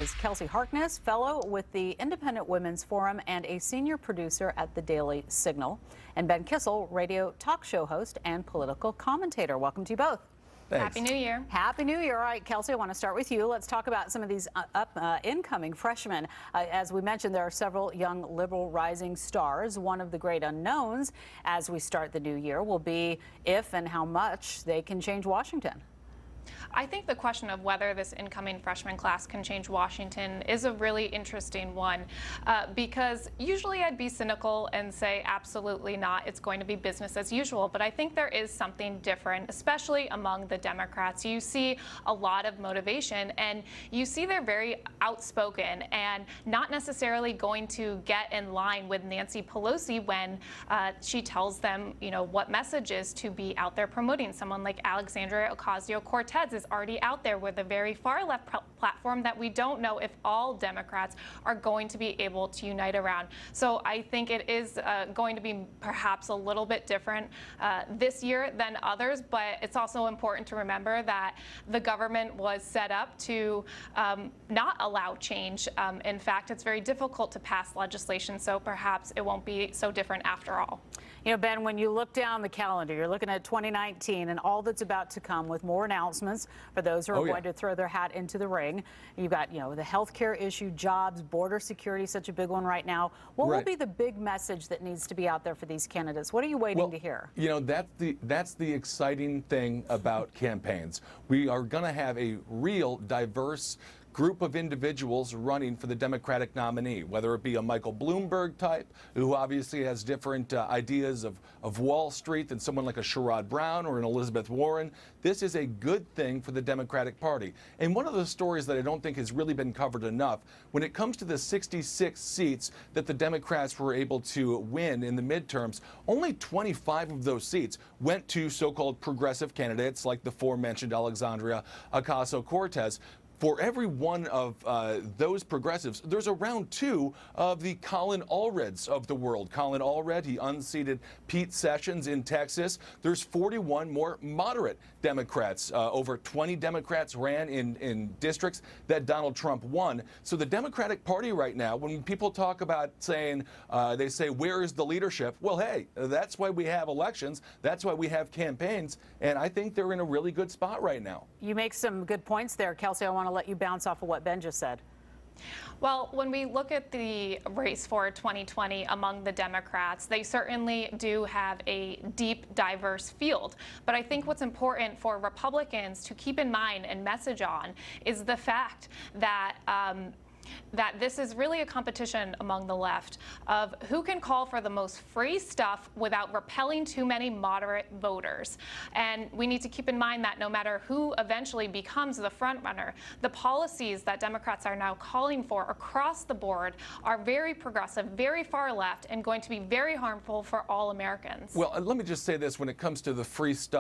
is Kelsey Harkness, fellow with the Independent Women's Forum and a senior producer at the Daily Signal, and Ben Kissel, radio talk show host and political commentator. Welcome to you both. Thanks. Happy New Year. Happy New Year. All right, Kelsey, I want to start with you. Let's talk about some of these incoming freshmen. As we mentioned, there are several young liberal rising stars. One of the great unknowns as we start the new year will be if and how much they can change Washington. I think the question of whether this incoming freshman class can change Washington is a really interesting one because usually I'd be cynical and say absolutely not, it's going to be business as usual, but I think there is something different, especially among the Democrats. You see a lot of motivation and you see they're very outspoken and not necessarily going to get in line with Nancy Pelosi when she tells them, you know, what messages to be out there promoting. Someone like Alexandria Ocasio-Cortez is already out there with a very far left platform that we don't know if all Democrats are going to be able to unite around. So I think it is going to be perhaps a little bit different this year than others, but it's also important to remember that the government was set up to not allow change. In fact, it's very difficult to pass legislation, so perhaps it won't be so different after all. You know, Ben, when you look down the calendar, you're looking at 2019 and all that's about to come with more announcements for those who are going to throw their hat into the ring. You've got, you know, the healthcare issue, jobs, border security, such a big one right now. What will be the big message that needs to be out there for these candidates? What are you waiting to hear? You know, that's the exciting thing about campaigns. We are going to have a real diverse group of individuals running for the Democratic nominee, whether it be a Michael Bloomberg type, who obviously has different ideas of Wall Street than someone like a Sherrod Brown or an Elizabeth Warren. This is a good thing for the Democratic Party. And one of the stories that I don't think has really been covered enough, when it comes to the 66 seats that the Democrats were able to win in the midterms, only 25 of those seats went to so-called progressive candidates like the aforementioned Alexandria Ocasio-Cortez. For every one of those progressives, there's around two of the Colin Allreds of the world. Colin Allred, he unseated Pete Sessions in Texas. There's 41 more moderate Democrats. Over 20 Democrats ran in districts that Donald Trump won. So the Democratic Party right now, when people talk about saying, they say, where is the leadership? Well, hey, that's why we have elections. That's why we have campaigns. And I think they're in a really good spot right now. You make some good points there, Kelsey. I want to let you bounce off of what Ben just said. Well, when we look at the race for 2020 among the Democrats, they certainly do have a deep, diverse field. But I think what's important for Republicans to keep in mind and message on is the fact that that this is really a competition among the left of who can call for the most free stuff without repelling too many moderate voters. And we need to keep in mind that no matter who eventually becomes the front runner, the policies that Democrats are now calling for across the board are very progressive, very far left, and going to be very harmful for all Americans. Well, let me just say this when it comes to the free stuff.